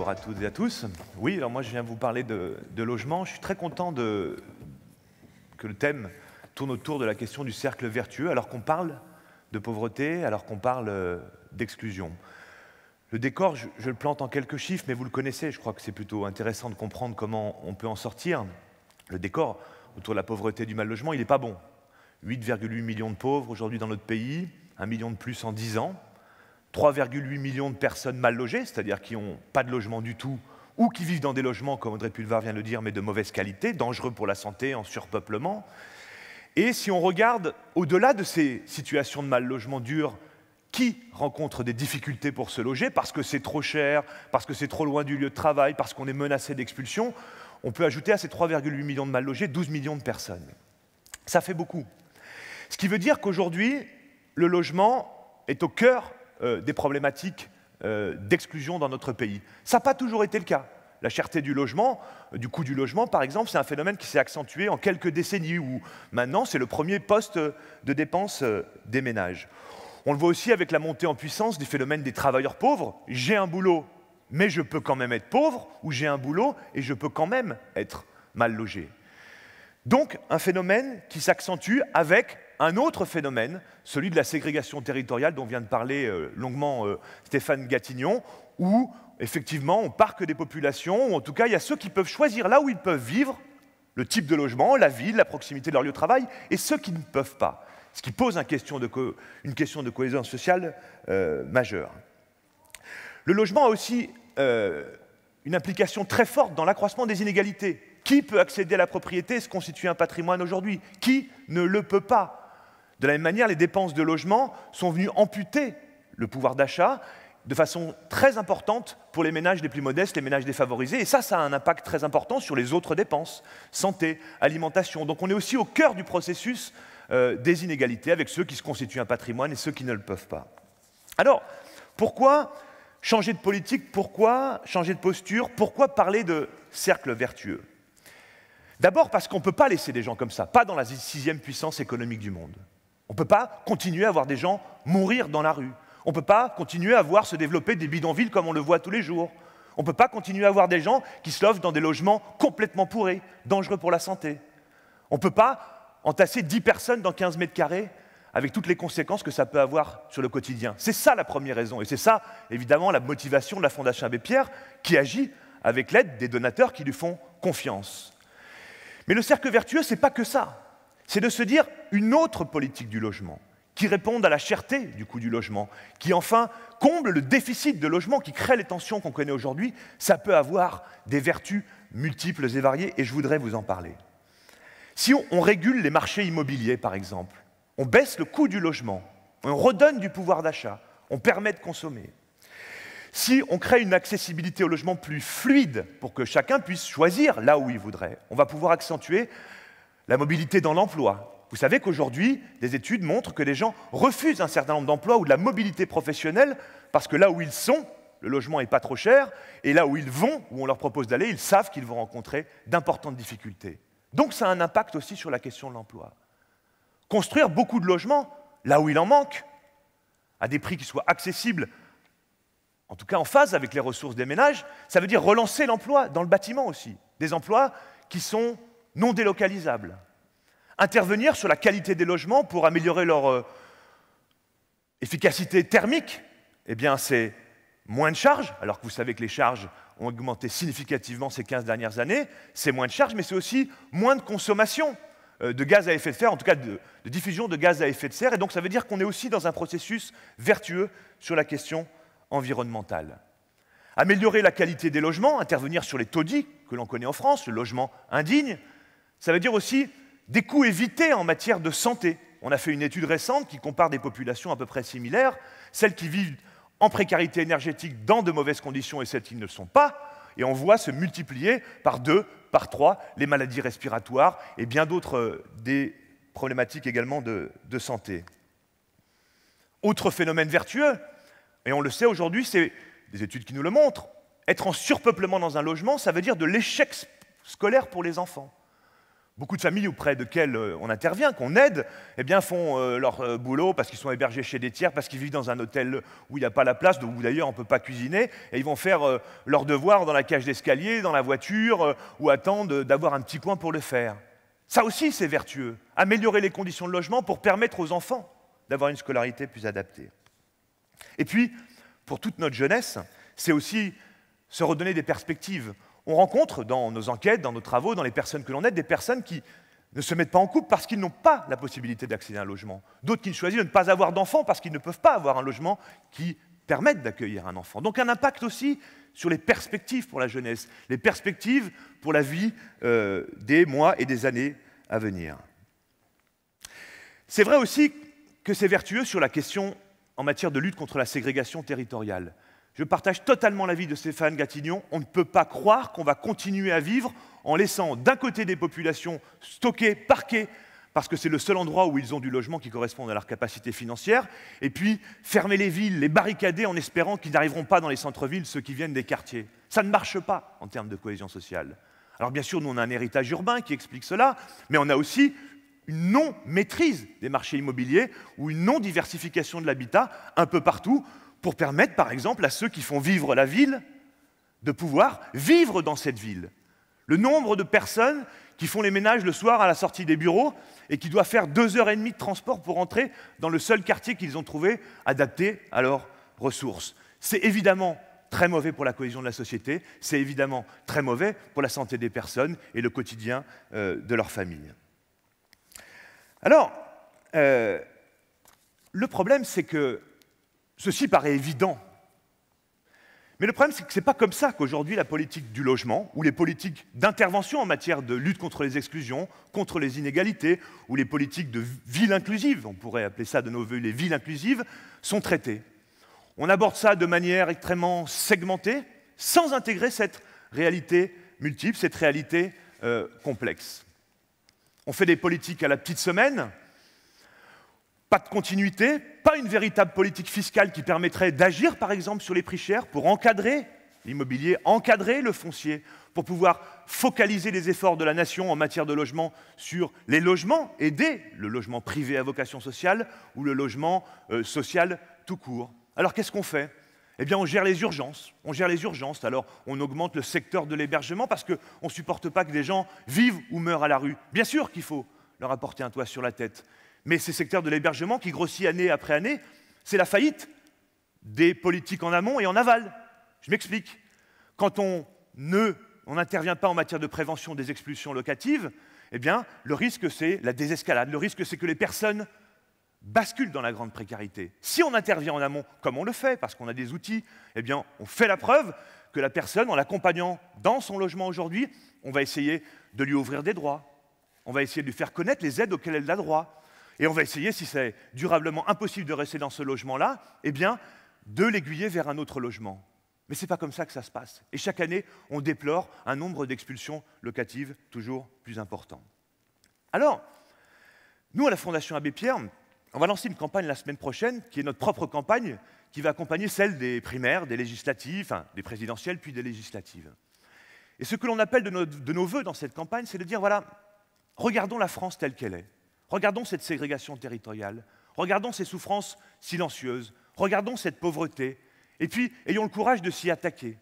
bonjour à toutes et à tous. Oui, alors moi je viens vous parler de logement. Je suis très content que le thème tourne autour de la question du cercle vertueux, alors qu'on parle de pauvreté, alors qu'on parle d'exclusion. Le décor, je le plante en quelques chiffres, mais vous le connaissez, je crois que c'est plutôt intéressant de comprendre comment on peut en sortir. Le décor autour de la pauvreté et du mal-logement, il n'est pas bon. 8,8 millions de pauvres aujourd'hui dans notre pays, 1 million de plus en 10 ans. 3,8 millions de personnes mal logées, c'est-à-dire qui n'ont pas de logement du tout, ou qui vivent dans des logements, comme Audrey Pulvar vient de le dire, mais de mauvaise qualité, dangereux pour la santé, en surpeuplement. Et si on regarde au-delà de ces situations de mal logement dur, qui rencontre des difficultés pour se loger, parce que c'est trop cher, parce que c'est trop loin du lieu de travail, parce qu'on est menacé d'expulsion, on peut ajouter à ces 3,8 millions de mal logés 12 millions de personnes. Ça fait beaucoup. Ce qui veut dire qu'aujourd'hui, le logement est au cœur des problématiques d'exclusion dans notre pays. Ça n'a pas toujours été le cas. La cherté du logement, du coût du logement, par exemple, c'est un phénomène qui s'est accentué en quelques décennies, où maintenant c'est le premier poste de dépense des ménages. On le voit aussi avec la montée en puissance du phénomène des travailleurs pauvres. J'ai un boulot, mais je peux quand même être pauvre, ou j'ai un boulot et je peux quand même être mal logé. Donc, un phénomène qui s'accentue avec un autre phénomène, celui de la ségrégation territoriale dont vient de parler longuement Stéphane Gatignon, où effectivement on parque des populations, ou en tout cas il y a ceux qui peuvent choisir là où ils peuvent vivre, le type de logement, la ville, la proximité de leur lieu de travail, et ceux qui ne peuvent pas, ce qui pose une question de cohésion sociale majeure. Le logement a aussi une implication très forte dans l'accroissement des inégalités. Qui peut accéder à la propriété et se constituer un patrimoine aujourd'hui? Qui ne le peut pas? De la même manière, les dépenses de logement sont venues amputer le pouvoir d'achat de façon très importante pour les ménages les plus modestes, les ménages défavorisés. Et ça a un impact très important sur les autres dépenses, santé, alimentation. Donc on est aussi au cœur du processus des inégalités avec ceux qui se constituent un patrimoine et ceux qui ne le peuvent pas. Alors, pourquoi changer de politique? Pourquoi changer de posture? Pourquoi parler de cercle vertueux? D'abord parce qu'on ne peut pas laisser des gens comme ça, pas dans la 6e puissance économique du monde. On ne peut pas continuer à voir des gens mourir dans la rue. On ne peut pas continuer à voir se développer des bidonvilles comme on le voit tous les jours. On ne peut pas continuer à voir des gens qui se logent dans des logements complètement pourris, dangereux pour la santé. On ne peut pas entasser 10 personnes dans 15 mètres carrés avec toutes les conséquences que ça peut avoir sur le quotidien. C'est ça la première raison. Et c'est ça, évidemment, la motivation de la Fondation Abbé Pierre qui agit avec l'aide des donateurs qui lui font confiance. Mais le cercle vertueux, ce n'est pas que ça. C'est de se dire une autre politique du logement, qui réponde à la cherté du coût du logement, qui enfin comble le déficit de logement qui crée les tensions qu'on connaît aujourd'hui. Ça peut avoir des vertus multiples et variées, et je voudrais vous en parler. Si on régule les marchés immobiliers, par exemple, on baisse le coût du logement, on redonne du pouvoir d'achat, on permet de consommer. Si on crée une accessibilité au logement plus fluide pour que chacun puisse choisir là où il voudrait, on va pouvoir accentuer la mobilité dans l'emploi. Vous savez qu'aujourd'hui, des études montrent que les gens refusent un certain nombre d'emplois ou de la mobilité professionnelle parce que là où ils sont, le logement n'est pas trop cher, et là où ils vont, où on leur propose d'aller, ils savent qu'ils vont rencontrer d'importantes difficultés. Donc ça a un impact aussi sur la question de l'emploi. Construire beaucoup de logements, là où il en manque, à des prix qui soient accessibles, en tout cas en phase avec les ressources des ménages, ça veut dire relancer l'emploi dans le bâtiment aussi. Des emplois qui sont non délocalisables. Intervenir sur la qualité des logements pour améliorer leur efficacité thermique, eh bien c'est moins de charges, alors que vous savez que les charges ont augmenté significativement ces 15 dernières années, c'est moins de charges, mais c'est aussi moins de consommation de gaz à effet de serre, en tout cas de diffusion de gaz à effet de serre, et donc ça veut dire qu'on est aussi dans un processus vertueux sur la question environnementale. Améliorer la qualité des logements, intervenir sur les taudis que l'on connaît en France, le logement indigne, ça veut dire aussi des coûts évités en matière de santé. On a fait une étude récente qui compare des populations à peu près similaires, celles qui vivent en précarité énergétique dans de mauvaises conditions et celles qui ne le sont pas, et on voit se multiplier par 2, par 3 les maladies respiratoires et bien d'autres des problématiques également de santé. Autre phénomène vertueux, et on le sait aujourd'hui, c'est des études qui nous le montrent, être en surpeuplement dans un logement, ça veut dire de l'échec scolaire pour les enfants. Beaucoup de familles auprès desquelles on intervient, qu'on aide, eh bien font leur boulot parce qu'ils sont hébergés chez des tiers, parce qu'ils vivent dans un hôtel où il n'y a pas la place, où d'ailleurs on ne peut pas cuisiner, et ils vont faire leurs devoirs dans la cage d'escalier, dans la voiture, ou attendent d'avoir un petit coin pour le faire. Ça aussi, c'est vertueux. Améliorer les conditions de logement pour permettre aux enfants d'avoir une scolarité plus adaptée. Et puis, pour toute notre jeunesse, c'est aussi se redonner des perspectives. On rencontre dans nos enquêtes, dans nos travaux, dans les personnes que l'on aide, des personnes qui ne se mettent pas en couple parce qu'ils n'ont pas la possibilité d'accéder à un logement. D'autres qui choisissent de ne pas avoir d'enfants parce qu'ils ne peuvent pas avoir un logement qui permette d'accueillir un enfant. Donc un impact aussi sur les perspectives pour la jeunesse, les perspectives pour la vie des mois et des années à venir. C'est vrai aussi que c'est vertueux sur la question en matière de lutte contre la ségrégation territoriale. Je partage totalement l'avis de Stéphane Gatignon. On ne peut pas croire qu'on va continuer à vivre en laissant d'un côté des populations stockées, parquées, parce que c'est le seul endroit où ils ont du logement qui correspond à leur capacité financière, et puis fermer les villes, les barricader en espérant qu'ils n'arriveront pas dans les centres-villes, ceux qui viennent des quartiers. Ça ne marche pas en termes de cohésion sociale. Alors bien sûr, nous on a un héritage urbain qui explique cela, mais on a aussi une non-maîtrise des marchés immobiliers ou une non-diversification de l'habitat un peu partout, pour permettre, par exemple, à ceux qui font vivre la ville de pouvoir vivre dans cette ville. Le nombre de personnes qui font les ménages le soir à la sortie des bureaux et qui doivent faire 2h30 de transport pour entrer dans le seul quartier qu'ils ont trouvé adapté à leurs ressources. C'est évidemment très mauvais pour la cohésion de la société, c'est évidemment très mauvais pour la santé des personnes et le quotidien de leur famille. Alors, le problème, c'est que ceci paraît évident. Mais le problème, c'est que ce n'est pas comme ça qu'aujourd'hui la politique du logement, ou les politiques d'intervention en matière de lutte contre les exclusions, contre les inégalités, ou les politiques de ville inclusive, on pourrait appeler ça de nos voeux les villes inclusives, sont traitées. On aborde ça de manière extrêmement segmentée, sans intégrer cette réalité multiple, cette réalité complexe. On fait des politiques à la petite semaine, pas de continuité, pas une véritable politique fiscale qui permettrait d'agir, par exemple, sur les prix chers pour encadrer l'immobilier, encadrer le foncier, pour pouvoir focaliser les efforts de la nation en matière de logement sur les logements, aider le logement privé à vocation sociale ou le logement social tout court. Alors qu'est-ce qu'on fait ? Eh bien, on gère les urgences. On gère les urgences. Alors, on augmente le secteur de l'hébergement parce qu'on ne supporte pas que des gens vivent ou meurent à la rue. Bien sûr qu'il faut leur apporter un toit sur la tête. Mais ces secteurs de l'hébergement qui grossit année après année, c'est la faillite des politiques en amont et en aval. Je m'explique. Quand on n'intervient pas en matière de prévention des expulsions locatives, eh bien, le risque, c'est la désescalade. Le risque, c'est que les personnes basculent dans la grande précarité. Si on intervient en amont, comme on le fait, parce qu'on a des outils, eh bien, on fait la preuve que la personne, en l'accompagnant dans son logement aujourd'hui, on va essayer de lui ouvrir des droits. On va essayer de lui faire connaître les aides auxquelles elle a droit. Et on va essayer, si c'est durablement impossible de rester dans ce logement-là, eh bien, de l'aiguiller vers un autre logement. Mais ce n'est pas comme ça que ça se passe. Et chaque année, on déplore un nombre d'expulsions locatives toujours plus important. Alors, nous, à la Fondation Abbé Pierre, on va lancer une campagne la semaine prochaine, qui est notre propre campagne, qui va accompagner celle des primaires, des législatives, enfin, des présidentielles, puis des législatives. Et ce que l'on appelle de nos vœux dans cette campagne, c'est de dire, voilà, regardons la France telle qu'elle est. Regardons cette ségrégation territoriale, regardons ces souffrances silencieuses, regardons cette pauvreté, et puis ayons le courage de s'y attaquer.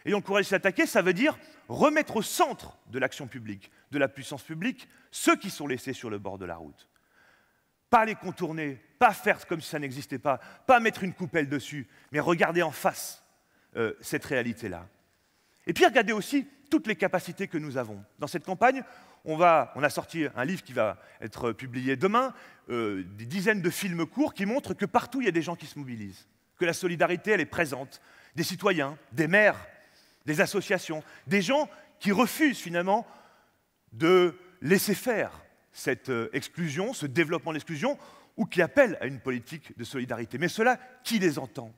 Ayons le courage de s'y attaquer, ça veut dire remettre au centre de l'action publique, de la puissance publique, ceux qui sont laissés sur le bord de la route. Pas les contourner, pas faire comme si ça n'existait pas mettre une coupelle dessus, mais regarder en face cette réalité-là. Et puis regarder aussi toutes les capacités que nous avons. Dans cette campagne, on a sorti un livre qui va être publié demain, des dizaines de films courts qui montrent que partout il y a des gens qui se mobilisent, que la solidarité elle est présente, des citoyens, des maires, des associations, des gens qui refusent finalement de laisser faire cette exclusion, ce développement de l'exclusion, ou qui appellent à une politique de solidarité. Mais cela, qui les entend ?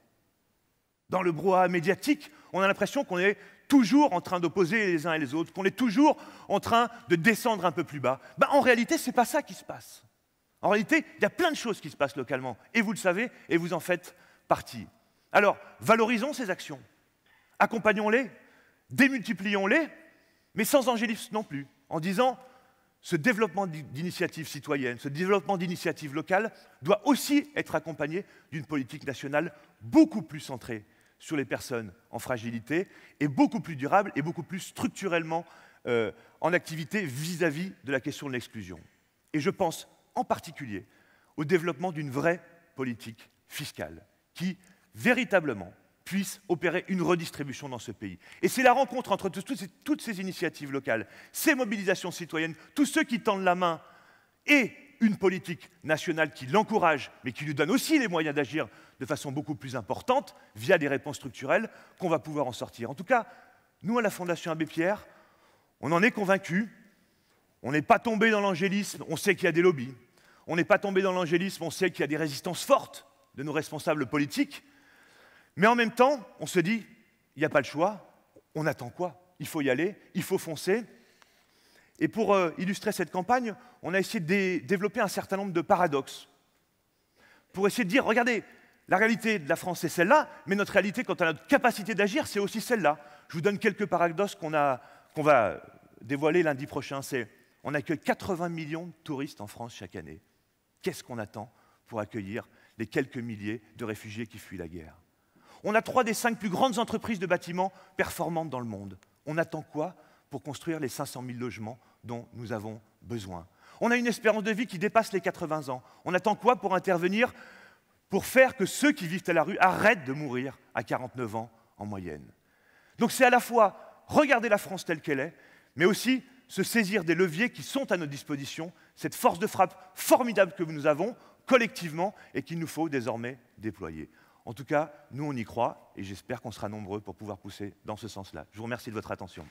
Dans le brouhaha médiatique, on a l'impression qu'on est toujours en train d'opposer les uns et les autres, qu'on est toujours en train de descendre un peu plus bas. Ben, en réalité, ce n'est pas ça qui se passe. En réalité, il y a plein de choses qui se passent localement, et vous le savez, et vous en faites partie. Alors, valorisons ces actions, accompagnons-les, démultiplions-les, mais sans angélisme non plus, en disant ce développement d'initiatives citoyennes, ce développement d'initiatives locales doit aussi être accompagné d'une politique nationale beaucoup plus centrée sur les personnes en fragilité et beaucoup plus durable et beaucoup plus structurellement en activité vis-à-vis de la question de l'exclusion. Et je pense en particulier au développement d'une vraie politique fiscale qui, véritablement, puisse opérer une redistribution dans ce pays. Et c'est la rencontre entre toutes ces initiatives locales, ces mobilisations citoyennes, tous ceux qui tendent la main et une politique nationale qui l'encourage, mais qui lui donne aussi les moyens d'agir de façon beaucoup plus importante, via des réponses structurelles, qu'on va pouvoir en sortir. En tout cas, nous, à la Fondation Abbé Pierre, on en est convaincus. On n'est pas tombé dans l'angélisme, on sait qu'il y a des lobbies. On n'est pas tombé dans l'angélisme, on sait qu'il y a des résistances fortes de nos responsables politiques. Mais en même temps, on se dit, il n'y a pas le choix, on attend quoi? Il faut y aller, il faut foncer. Et pour illustrer cette campagne, on a essayé de développer un certain nombre de paradoxes. Pour essayer de dire, regardez, la réalité de la France, c'est celle-là, mais notre réalité, quant à notre capacité d'agir, c'est aussi celle-là. Je vous donne quelques paradoxes qu'on va dévoiler lundi prochain. On accueille 80 millions de touristes en France chaque année. Qu'est-ce qu'on attend pour accueillir les quelques milliers de réfugiés qui fuient la guerre? On a 3 des 5 plus grandes entreprises de bâtiments performantes dans le monde. On attend quoi pour construire les 500 000 logements dont nous avons besoin? On a une espérance de vie qui dépasse les 80 ans. On attend quoi pour intervenir, pour faire que ceux qui vivent à la rue arrêtent de mourir à 49 ans en moyenne? Donc c'est à la fois regarder la France telle qu'elle est, mais aussi se saisir des leviers qui sont à notre disposition, cette force de frappe formidable que nous avons collectivement et qu'il nous faut désormais déployer. En tout cas, nous on y croit et j'espère qu'on sera nombreux pour pouvoir pousser dans ce sens-là. Je vous remercie de votre attention.